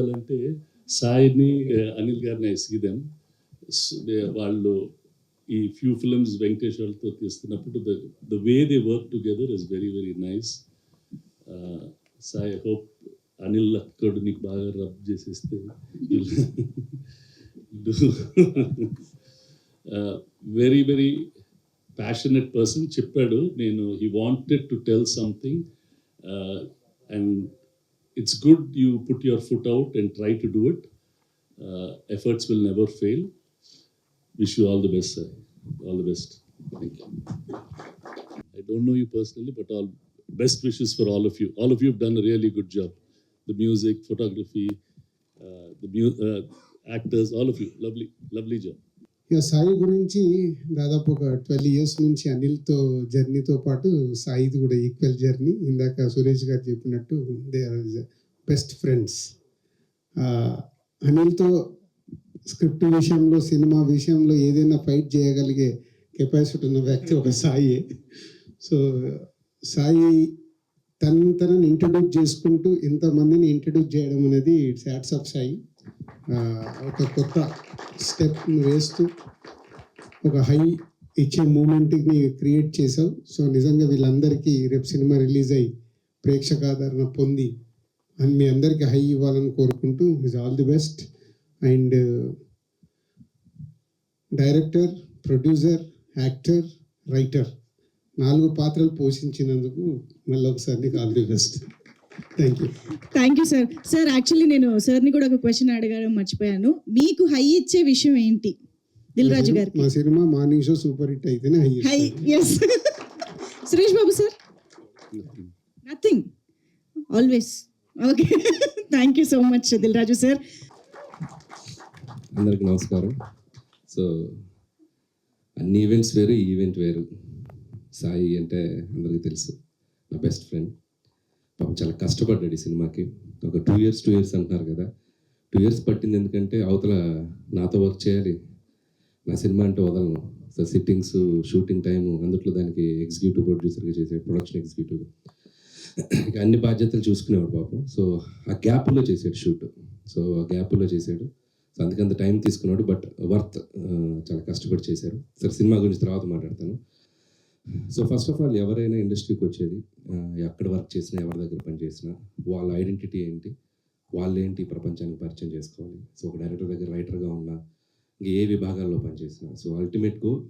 అంటే సాయిని అనిల్ గారిని I see them వాళ్ళు ఈ ఫ్యూ ఫిల్మ్స్ వెంకటేష్ వాళ్ళతో తీస్తున్నప్పుడు the way they work together is very very nice. Sai hope Anil అక్కడ నీకు బాగా రబ్ చేసేస్తే వెరీ వెరీ ప్యాషనెట్ పర్సన్. చెప్పాడు నేను he wanted to tell something and it's good you put your foot out and try to do it. Efforts will never fail. Wish you all the best, sir. All the best. Thank you. I don't know you personally, but all best wishes for all of you. All of you have done a really good job. The music, photography, actors, all of you. Lovely, lovely job. ఇక సాయి గురించి దాదాపు ఒక 12 years నుంచి అనిల్తో జర్నీతో పాటు సాయిది కూడా equal journey. ఇందాక సురేష్ గారు చెప్పినట్టు they are best friends. అనిల్తో స్క్రిప్ట్ విషయంలో, సినిమా విషయంలో ఏదైనా ఫైట్ చేయగలిగే కెపాసిటీ ఉన్న వ్యక్తి ఒక సాయి. సో సాయి తనని ఇంట్రడ్యూస్ చేసుకుంటూ ఇంతమందిని ఇంట్రడ్యూస్ చేయడం అనేది ఇట్స్ హ్యాట్స్ ఆఫ్ సాయి. ఒక కొత్త స్టెప్ వేస్తూ ఒక హై ఇచ్చే మూమెంట్ని క్రియేట్ చేసావు. సో నిజంగా వీళ్ళందరికీ రేపు సినిమా రిలీజ్ అయ్యి ప్రేక్షక ఆదరణ పొంది అని మీ అందరికీ హై ఇవ్వాలని కోరుకుంటూ is all the best. And director, producer, actor, writer 4 పాత్రలు పోషించినందుకు మళ్ళీ ఒకసారి నీకు all the best. Thank you sir. Sir actually నేను సార్ని కూడా ఒక క్వశ్చన్ అడగడం మర్చిపోయాను. మీకు హై ఇచ్చే విషయం ఏంటి దిల్ రాజు గారికి? మా cinema morning show super hit అయితేనే హై. Yes. Suresh Babu sir? Nothing, always. Okay, thank you so much Dil Raju sir. అందరికి నమస్కారం. సో అన్ని ఈవెంట్స్ వేరు, ఈ ఈవెంట్ వేరు. సాయి అంటే అందరికీ తెలుసు, నా బెస్ట్ ఫ్రెండ్. పాపం చాలా కష్టపడ్డాడు ఈ సినిమాకి. ఒక 2 years అంటున్నారు కదా, 2 years పట్టింది. ఎందుకంటే అవతల నాతో వర్క్ చేయాలి, నా సినిమా అంటే వదలను. సో సిట్టింగ్స్, షూటింగ్ టైము, అందుట్లో దానికి ఎగ్జిక్యూటివ్ ప్రొడ్యూసర్గా చేసాడు, ప్రొడక్షన్ ఎగ్జిక్యూటివ్, ఇక అన్ని బాధ్యతలు చూసుకునేవాడు పాపం. సో ఆ గ్యాప్లో చేసాడు షూట్. సో ఆ గ్యాప్లో చేశాడు. సో అందుకంత టైం తీసుకున్నాడు, బట్ వర్త్. చాలా కష్టపడి చేశారు. సరే, సినిమా గురించి తర్వాత మాట్లాడతాను. సో ఫస్ట్ ఆఫ్ ఆల్, ఎవరైనా ఇండస్ట్రీకి వచ్చేది, ఎక్కడ వర్క్ చేసినా, ఎవరి దగ్గర పని చేసినా, వాళ్ళ ఐడెంటిటీ ఏంటి, వాళ్ళేంటి ప్రపంచానికి పరిచయం చేసుకోవాలి. సో ఒక డైరెక్టర్ దగ్గర రైటర్గా ఉన్నా, ఇంకా ఏ విభాగాల్లో పనిచేసినా, so ultimate goal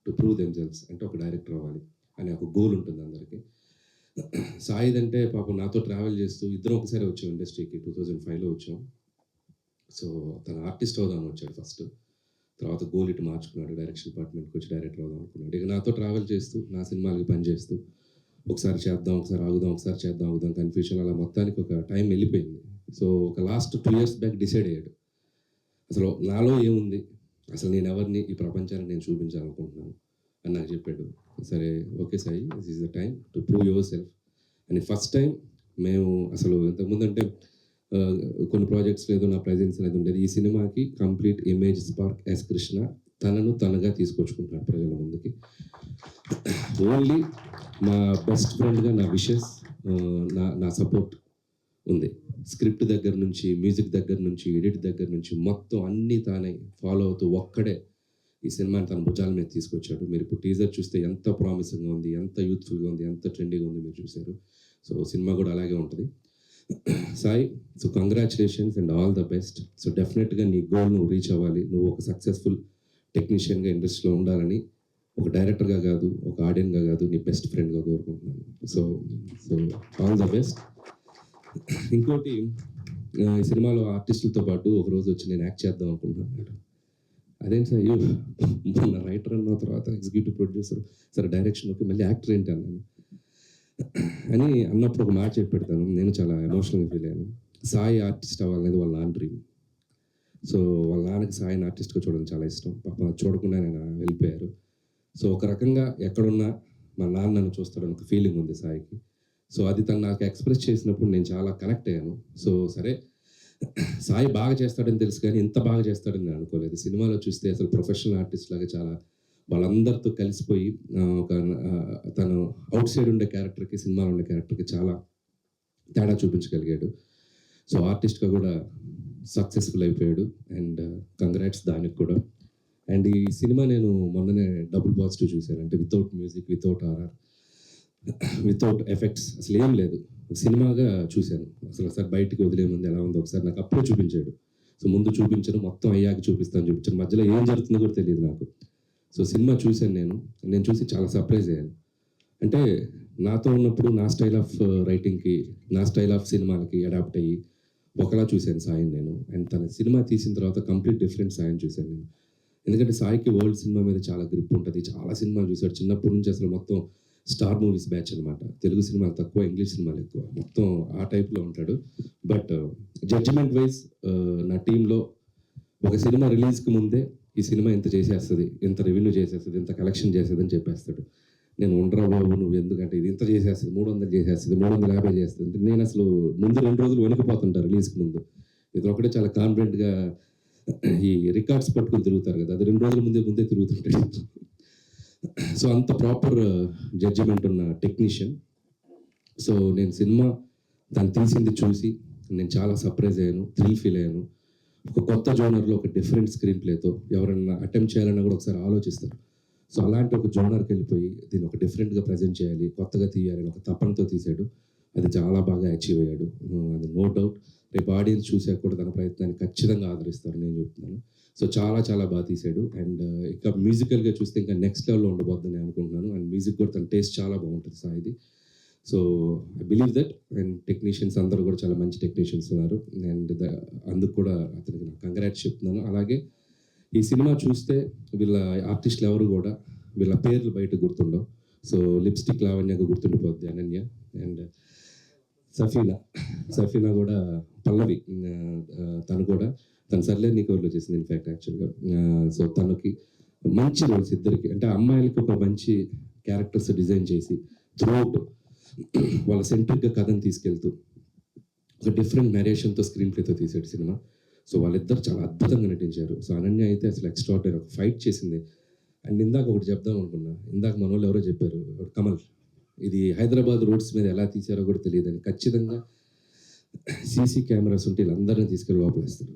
to prove themselves, అంటే ఒక డైరెక్టర్ అవ్వాలి అనే ఒక గోల్ ఉంటుంది అందరికీ. సాయిదంటే పాపం నాతో ట్రావెల్ చేస్తూ ఇద్దరం ఒకసారి వచ్చాం ఇండస్ట్రీకి. 2005లో వచ్చాం. సో తన ఆర్టిస్ట్ అవుదామని వచ్చాడు ఫస్ట్. తర్వాత గోల్ ఇటు మార్చుకున్నాడు, డైరెక్షన్ డిపార్ట్మెంట్కి వచ్చి డైరెక్టర్ అవుదాం అనుకున్నాడు. ఇక నాతో ట్రావెల్ చేస్తూ, నా సినిమాలకి పనిచేస్తూ, ఒకసారి చేద్దాం, ఒకసారి ఆగుదాం, ఒకసారి చేద్దాం, ఆగుదాం, కన్ఫ్యూషన్, అలా మొత్తానికి ఒక టైం వెళ్ళిపోయింది. సో ఒక లాస్ట్ 2 years బ్యాక్ డిసైడ్ అయ్యాడు, అసలు నాలో ఏముంది, అసలు నేను ఎవరిని ఈ ప్రపంచాన్ని నేను చూపించాలనుకుంటున్నాను అని నాకు చెప్పాడు. సరే, okay Sai, this is the time to prove your self అని. ఫస్ట్ టైం మేము అసలు ఇంతకుముందు అంటే కొన్ని ప్రాజెక్ట్స్ లేదు, నా ప్రజెన్స్ అనేది ఉండేది. ఈ సినిమాకి complete image spark S Krishna తనను తనగా తీసుకొచ్చుకుంటున్నాడు ప్రజల ముందుకి. ఓన్లీ మా బెస్ట్ ఫ్రెండ్గా నా విషెస్, నా సపోర్ట్ ఉంది. స్క్రిప్ట్ దగ్గర నుంచి, మ్యూజిక్ దగ్గర నుంచి, ఎడిట్ దగ్గర నుంచి మొత్తం అన్నీ తానే ఫాలో అవుతూ ఒక్కడే ఈ సినిమాని తన భుజాల మీద తీసుకొచ్చాడు. మీరు ఇప్పుడు టీజర్ చూస్తే ఎంత ప్రామిసింగ్గా ఉంది, ఎంత యూత్ఫుల్గా ఉంది, ఎంత ట్రెండీగా ఉంది, మీరు చూశారు. సో సినిమా కూడా అలాగే ఉంటుంది. Sai, so congratulations and all the best. So డెఫినెట్గా నీ గోల్ నువ్వు రీచ్ అవ్వాలి. నువ్వు ఒక సక్సెస్ఫుల్ టెక్నీషియన్గా ఇండస్ట్రీలో ఉండాలని, ఒక డైరెక్టర్గా కాదు, ఒక ఆడియన్గా కాదు, నీ బెస్ట్ ఫ్రెండ్గా కోరుకుంటున్నాను. So all the best. ఇంకోటి, ఈ సినిమాలో ఆర్టిస్టులతో పాటు ఒకరోజు వచ్చి నేను యాక్ట్ చేద్దాం అనుకుంటున్నాను. అదేంటి సార్, మొన్న రైటర్ అన్న తర్వాత ఎగ్జిక్యూటివ్ ప్రొడ్యూసర్, సరే డైరెక్షన్, ఓకే, మళ్ళీ యాక్టర్ ఏంటి అన్నాను అని అన్నప్పుడు ఒక మాట చెప్పి పెడతాను. నేను చాలా ఎమోషనల్గా ఫీల్ అయ్యాను. సాయి ఆర్టిస్ట్ అవ్వాలనేది వాళ్ళ నాన్న డ్రీమ్. సో వాళ్ళ నాన్నకి సాయిని ఆర్టిస్ట్గా చూడడం చాలా ఇష్టం. పాప చూడకుండా నేను వెళ్ళిపోయారు. సో ఒక రకంగా ఎక్కడున్నా మా నాన్న నన్ను చూస్తాడని ఒక ఫీలింగ్ ఉంది సాయికి. సో అది తను నాకు ఎక్స్ప్రెస్ చేసినప్పుడు నేను చాలా కనెక్ట్ అయ్యాను. సో సరే, సాయి బాగా చేస్తాడని తెలుసు, కానీ ఇంత బాగా చేస్తాడని నేను అనుకోలేదు. సినిమాలో చూస్తే అసలు ప్రొఫెషనల్ ఆర్టిస్ట్ లాగా చాలా వాళ్ళందరితో కలిసిపోయి ఒక తను అవుట్ సైడ్ ఉండే క్యారెక్టర్కి, సినిమాలో ఉండే క్యారెక్టర్కి చాలా తేడా చూపించగలిగాడు. సో ఆర్టిస్ట్గా కూడా సక్సెస్ఫుల్ అయిపోయాడు అండ్ కంగ్రాట్స్ దానికి కూడా. అండ్ ఈ సినిమా నేను మొన్ననే డబుల్ పాజిటివ్ చూశాను, అంటే without music, without RR, without effects, అసలు ఏం లేదు, సినిమాగా చూశాను. అసలు ఒకసారి బయటికి వదిలే ముందు ఎలా ఉందో ఒకసారి నాకు అప్పుడే చూపించాడు. సో ముందు చూపించను, మొత్తం అయ్యాక చూపిస్తాను చూపించాను, మధ్యలో ఏం జరుగుతుందో కూడా తెలియదు నాకు. సో సినిమా చూశాను, నేను చూసి చాలా సర్ప్రైజ్ అయ్యాను. అంటే నాతో ఉన్నప్పుడు నా స్టైల్ ఆఫ్ రైటింగ్కి, నా స్టైల్ ఆఫ్ సినిమాలకి అడాప్ట్ అయ్యి ఒకలా చూశాను సాయిని నేను. అండ్ తన సినిమా తీసిన తర్వాత కంప్లీట్ డిఫరెంట్ సాయిని చూశాను నేను. ఎందుకంటే సాయికి వరల్డ్ సినిమా మీద చాలా గ్రిప్ ఉంటుంది, చాలా సినిమాలు చూశాడు చిన్నప్పటి నుంచి. అసలు మొత్తం స్టార్ మూవీస్ బ్యాచ్ అనమాట, తెలుగు సినిమాలు తక్కువ, ఇంగ్లీష్ సినిమాలు ఎక్కువ, మొత్తం ఆ టైప్లో ఉంటాడు. బట్ జడ్జిమెంట్ వైజ్ నా టీంలో ఒక సినిమా రిలీజ్కి ముందే ఈ సినిమా ఇంత చేసేస్తుంది, ఇంత రెవెన్యూ చేసేస్తుంది, ఇంత కలెక్షన్ చేస్తుంది అని చెప్పేస్తాడు. నేను ఉండరా బాబు నువ్వు, ఎందుకంటే ఇది ఇంత చేసేస్తుంది, 300 చేసేస్తుంది, 350 చేస్తుంది. నేను అసలు ముందు 2 రోజులు వణికిపోతుంటాను రిలీజ్కి ముందు. ఇది ఒకటే చాలా కాన్ఫిడెంట్గా ఈ రికార్డ్స్ పట్టుకుని తిరుగుతారు కదా, అది 2 రోజుల ముందే తిరుగుతుంటాడు. సో అంత ప్రాపర్ జడ్జిమెంట్ ఉన్న టెక్నీషియన్. సో నేను సినిమా దాన్ని తీసింది చూసి నేను చాలా సర్ప్రైజ్ అయ్యాను, థ్రిల్ ఫీల్ అయ్యాను. ఒక కొత్త జోనర్లో ఒక డిఫరెంట్ స్క్రీన్ ప్లేతో ఎవరైనా అటెంప్ట్ చేయాలన్నా కూడా ఒకసారి ఆలోచిస్తారు. సో అలాంటి ఒక జోనర్కి వెళ్ళిపోయి దీన్ని ఒక డిఫరెంట్గా ప్రజెంట్ చేయాలి, కొత్తగా తీయాలని ఒక తపనతో తీశాడు. అది చాలా బాగా అచీవ్ అయ్యాడు, అది నో డౌట్. రేపు ఆడియన్స్ చూసాక కూడా తన ప్రయత్నాన్ని ఖచ్చితంగా ఆదరిస్తారు నేను చెప్తున్నాను. సో చాలా చాలా బాగా తీశాడు. అండ్ ఇక మ్యూజికల్గా చూస్తే ఇంకా నెక్స్ట్ లెవెల్లో ఉండబోద్దని అనుకుంటున్నాను. అండ్ మ్యూజిక్ కూడా తన టేస్ట్ చాలా బాగుంటుంది సాయిది. So I believe that. And technicians అందరూ కూడా చాలా మంచి టెక్నీషియన్స్ ఉన్నారు. అండ్ అందుకు కూడా అతనికి నాకు కంగ్రాట్స్ చెప్తున్నాను. అలాగే ఈ సినిమా చూస్తే వీళ్ళ ఆర్టిస్టులు ఎవరు కూడా వీళ్ళ పేర్లు బయట గుర్తుండవు. సో లిప్స్టిక్ లావణ్యగా గుర్తుండిపోద్ది అనన్య. అండ్ సఫీనా కూడా పల్లవి, తను కూడా తను సర్లే నీకు ఎవరిలో చేసింది ఇన్ఫ్యాక్ట్ యాక్చువల్గా. సో తనకి మంచి రోల్స్ ఇద్దరికి, అంటే అమ్మాయిలకి ఒక మంచి క్యారెక్టర్స్ డిజైన్ చేసి త్రూఅవుట్ వాళ్ళ సెంట్రిక్గా కథను తీసుకెళ్తూ ఒక డిఫరెంట్ నరేషన్తో స్క్రీన్ ప్లేతో తీసాడు సినిమా. సో వాళ్ళిద్దరు చాలా అద్భుతంగా నటించారు. సో అనన్య అయితే అసలు ఎక్స్ట్రాడినరీ ఒక ఫైట్ చేసింది. అండ్ ఇందాక ఒకటి చెప్దాం అనుకున్నా, ఇందాక మన వాళ్ళు ఎవరో చెప్పారు, కమల్, ఇది హైదరాబాద్ రోడ్స్ మీద ఎలా తీశారో కూడా తెలియదని. ఖచ్చితంగా సీసీ కెమెరాస్ ఉంటే వీళ్ళందరినీ తీసుకెళ్ళి లోపలేస్తారు.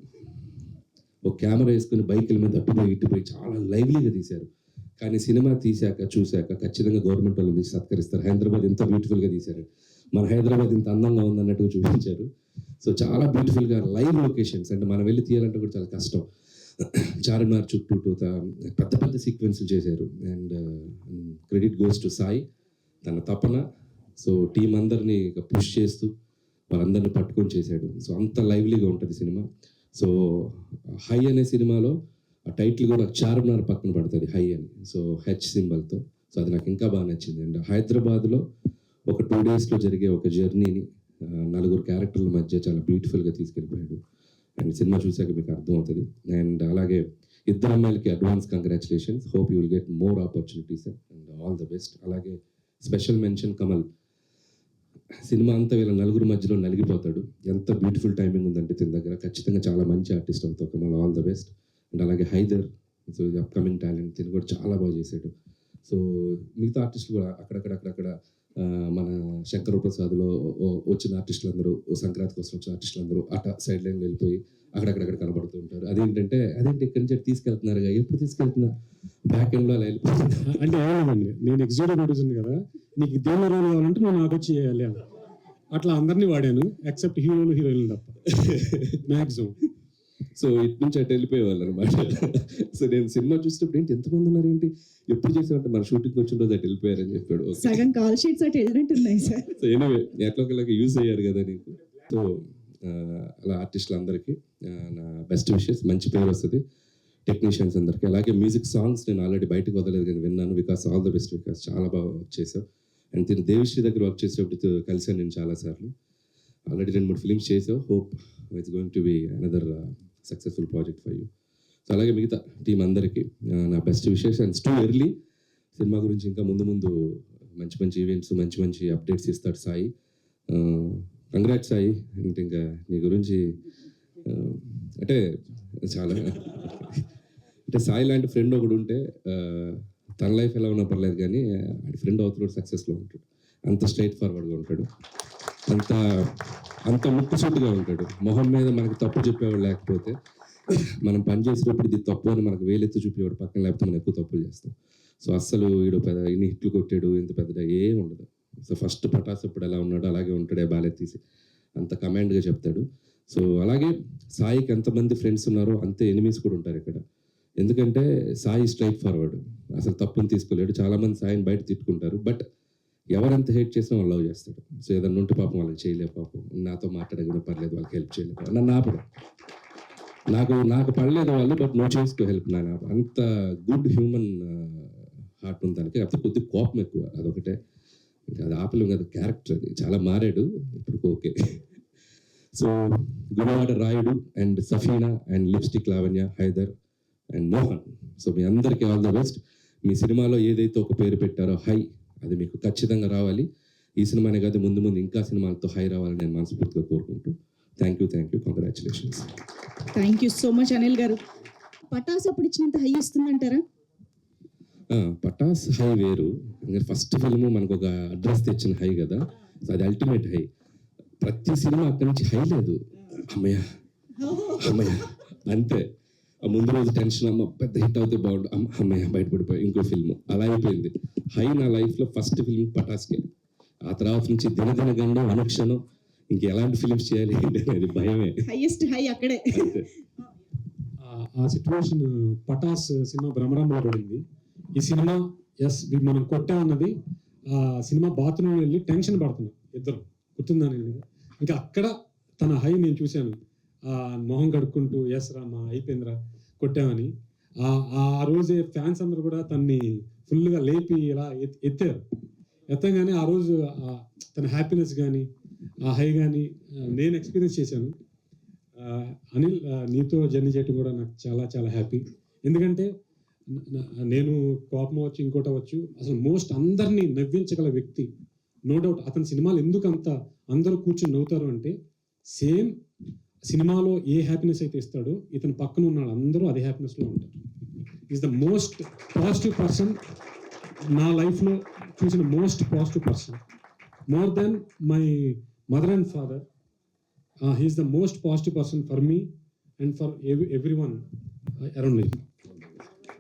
ఒక కెమెరా వేసుకుని బైకుల మీద అట్టుపోయి ఇట్టుపోయి చాలా లైవ్లీగా తీశారు. కానీ సినిమా చూశాక ఖచ్చితంగా గవర్నమెంట్ వాళ్ళు మీకు సత్కరిస్తారు. హైదరాబాద్ ఇంత బ్యూటిఫుల్గా తీశారు, మన హైదరాబాద్ ఇంత అందంగా ఉందన్నట్టుగా చూపించారు. సో చాలా బ్యూటిఫుల్గా లైవ్ లొకేషన్స్, అంటే మనం వెళ్ళి తీయాలంటే కూడా చాలా కష్టం. చార్మినార్ చుట్టూ పెద్ద పెద్ద సీక్వెన్స్లు చేశారు. And credit goes to Sai, తన తపన. సో టీం అందరినీ పుష్ చేస్తూ వాళ్ళందరినీ పట్టుకొని చేశాడు. సో అంత లైవ్లీగా ఉంటుంది సినిమా. సో హై అనే సినిమాలో ఆ టైటిల్ కూడా చార్మినార్ పక్కన పడుతుంది, హై అని. So H సింబల్తో. సో అది నాకు ఇంకా బాగా నచ్చింది. అండ్ హైదరాబాద్లో ఒక 2 డేస్లో జరిగే ఒక జర్నీని 4 క్యారెక్టర్ల మధ్య చాలా బ్యూటిఫుల్గా తీసుకెళ్ళిపోయాడు. అండ్ సినిమా చూశాక మీకు అర్థమవుతుంది. అండ్ అలాగే ఇద్దరు అమ్మాయిలకి advance congratulations. Hope you will get more opportunities and all the best. అలాగే స్పెషల్ మెన్షన్ కమల్. సినిమా అంతా వీళ్ళ 4 మధ్యలో నలిగిపోతాడు. ఎంత బ్యూటిఫుల్ టైమింగ్ ఉందంటే తిన దగ్గర. ఖచ్చితంగా చాలా మంచి ఆర్టిస్ట్ అవుతావు Kamal, all the best. And అలాగే హైదర్, సో ఇది అప్కమింగ్ టాలెంట్, తిని కూడా చాలా బాగా చేశాడు. సో మిగతా ఆర్టిస్టులు కూడా అక్కడక్కడ మన శంకర ప్రసాద్లో వచ్చిన ఆర్టిస్టులు అందరూ, సంక్రాంతి కోసం వచ్చిన ఆర్టిస్టులు అందరూ సైడ్ లైన్ వెళ్ళిపోయి అక్కడక్కడ కనబడుతూ ఉంటారు. అదేంటి ఇక్కడి నుంచి తీసుకెళ్తున్నారు, ఎప్పుడు తీసుకెళ్తున్నారు, బ్యాక్ ఎండ్లో అలా వెళ్ళిపోతున్నారు. అంటే ఏమన్నానండి, నేను ఎగ్జిక్యూటివ్ ప్రొడ్యూసర్ కదా, నీకు దేని రోల్ కావాలంటే నువ్వు నాకు వచ్చి చేయాలి అని. అట్లా అందరినీ వాడాను, ఎక్సెప్ట్ హీరోలు హీరోయిన్లు తప్ప మ్యాక్సిమం. సో ఇటు నుంచి అటు వెళ్ళిపోయేవాళ్ళు అనమాట. సో నేను సినిమా చూసినప్పుడు ఏంటి ఎంతమంది ఉన్నారు, ఏంటి ఎప్పుడు చేసామంటే మన షూటింగ్ వచ్చిన రోజు అటు వెళ్ళిపోయారని చెప్పాడు. సగం కాల్ షీట్స్ అటు వెళ్ళినట్టున్నాయి సార్. సో ఎనివే ఎట్లొకలాగా యూజ్ అయ్యారు కదా నీకు. సో అలా ఆర్టిస్టులు అందరికీ నా బెస్ట్ విషెస్, మంచి పేరు వస్తుంది టెక్నీషియన్స్ అందరికీ. అలాగే మ్యూజిక్ సాంగ్స్ నేను ఆల్రెడీ బయటకు వదలేదు కానీ విన్నాను. Vikas all the best Vikas, చాలా బాగా వర్క్ చేసావు. అండ్ తిని దేవిశ్రీ దగ్గర వర్క్ చేసేటప్పుడు కలిసాను నేను చాలాసార్లు. ఆల్రెడీ 2-3 ఫిలిమ్స్ చేసావు. Hope it's going to be another successful project for you. So అలాగే మిగతా టీం అందరికీ నా best wishes. And too early cinema గురించి ఇంకా ముందు మంచి ఈవెంట్స్, మంచి అప్డేట్స్ ఇస్తాడు సాయి. కంగ్రాట్స్ సాయి. అంటే ఇంకా నీ గురించి అంటే చాలా అంటే సాయి లాంటి ఫ్రెండ్ ఒకడు ఉంటే తన లైఫ్ ఎలా ఉన్నా పర్లేదు కానీ వాడి ఫ్రెండ్ అవుతున్నాడు సక్సెస్లో ఉంటాడు. అంత స్ట్రైట్ ఫార్వర్డ్గా ఉంటాడు. అంత అంత ముక్కుసూటిగా ఉంటాడు. మొహం మీద మనకి తప్పు చెప్పేవాడు లేకపోతే, మనం పని చేసేటప్పుడు ఇది తప్పు అని మనకు వేలెత్తి చూపేవాడు పక్కన, లేకపోతే మనం ఎక్కువ తప్పులు చేస్తాం. సో అస్సలు వీడు పెద్ద ఇన్ని హిట్లు కొట్టాడు ఇంత పెద్దగా ఏం ఉండదు. సో ఫస్ట్ పటాస్ అప్పుడు ఎలా ఉన్నాడో అలాగే ఉంటాడే, బాలెత్తీసి అంత కమాండ్గా చెప్తాడు. సో అలాగే సాయికి ఎంతమంది ఫ్రెండ్స్ ఉన్నారో అంతే ఎనిమీస్ కూడా ఉంటారు ఇక్కడ. ఎందుకంటే సాయి స్ట్రైట్ ఫార్వర్డ్, అసలు తప్పుని తీసుకోలేడు. చాలామంది సాయిని బయట తిట్టుకుంటారు, బట్ ఎవరెంత హేట్ చేసినా వాళ్ళు లవ్ చేస్తాడు. సో ఏదన్నా ఉంటే పాపం వాళ్ళకి చేయలేదు, పాపం నాతో మాట్లాడకుండా పర్లేదు, వాళ్ళకి హెల్ప్ చేయలేదు, నన్ను ఆపడం. నాకు పడలేదు వాళ్ళు, బట్ నువ్వు చేసుకో హెల్ప్. నాన్న అంత గుడ్ హ్యూమన్ హార్ట్ ఉంది దానికి. అప్పుడు కొద్దిగా కోపం ఎక్కువ, అదొకటే. ఇంకా అది ఆపలేం కదా, క్యారెక్టర్ అది. చాలా మారాడు ఇప్పుడు, okay. So Gudivada Rayudu and Safina and lipstick Lavanya, Hyder and Mohan. So మీ అందరికీ ఆల్ ద బెస్ట్. మీ సినిమాలో ఏదైతే ఒక పేరు పెట్టారో హై, అది మీకు ఖచ్చితంగా రావాలి. ఈ సినిమానే కాదు, ముందు ముందు ఇంకా సినిమాలతో హై రావాలని నేను మనస్ఫూర్తిగా కోరుకుంటూ thank you, congratulations. Thank you so much Anil గారు. పటాస్ అప్పుడు ఇచ్చినంత హై ఇస్తుందంటారా? పటాస్ హై వేరు. ఫస్ట్ ఫిల్మ్ మనకు ఒక అడ్రస్ తెచ్చిన హై కదా, సో అది అల్టిమేట్ హై. ప్రతి సినిమా అక్కడి నుంచి హై లేదు, అమ్మయ్య అమ్మయ్య అంతే. ఆ ముందు రోజు టెన్షన్, అమ్మ పెద్ద హిట్ అవుతే బాగుండు, అమ్మయ్య బయటపడిపోయి ఇంకో ఫిల్మ్, అలా అయిపోయింది. హై నా లైఫ్లో ఫస్ట్ ఫిల్మ్ పటాస్కే. ఆ తర్వాత నుంచి దినదిన గండం, అనుక్షణం ఇంక ఎలాంటి ఫిల్మ్స్ చేయాలి అనేది భయమే. హైయెస్ట్ హై అక్కడే. అంతే. ఆ సిచ్యువేషన్ పటాస్ సినిమా భ్రమరంలో పడింది. ఈ సినిమా మనం కొట్టామన్నది ఆ సినిమా బాత్రూమ్ వెళ్ళి టెన్షన్ పడుతున్నాం ఇద్దరు, గుర్తుందా? ఇంకా అక్కడ తన హై నేను చూశాను. మొహం కడుక్కుంటూ ఎస్ రామా అయిపోయిందిరా కొట్టామని. ఆ రోజే ఫ్యాన్స్ అందరూ కూడా తన్ని ఫుల్గా లేపి ఇలా ఎత్తారు. ఎత్తగానే ఆ రోజు తన హ్యాపీనెస్ కానీ ఆ హై కానీ నేను ఎక్స్పీరియన్స్ చేశాను. అనిల్, నీతో జర్నీ చేయటం కూడా నాకు చాలా చాలా హ్యాపీ. ఎందుకంటే నేను కోపం అవ్వచ్చు, ఇంకోటి అవ్వచ్చు, అసలు మోస్ట్ అందరినీ నవ్వించగల వ్యక్తి. నో డౌట్ అతని సినిమాలు ఎందుకు అందరూ కూర్చొని నవ్వుతారు అంటే, సేమ్ సినిమాలో ఏ హ్యాపీనెస్ అయితే ఇస్తాడో ఇతను పక్కన ఉన్నాడు అందరూ అదే హ్యాపీనెస్లో ఉంటారు. Is the most positive person నా లైఫ్లో చూసిన, most positive person. More than my mother and father, he's the most positive person for me and for everyone around me.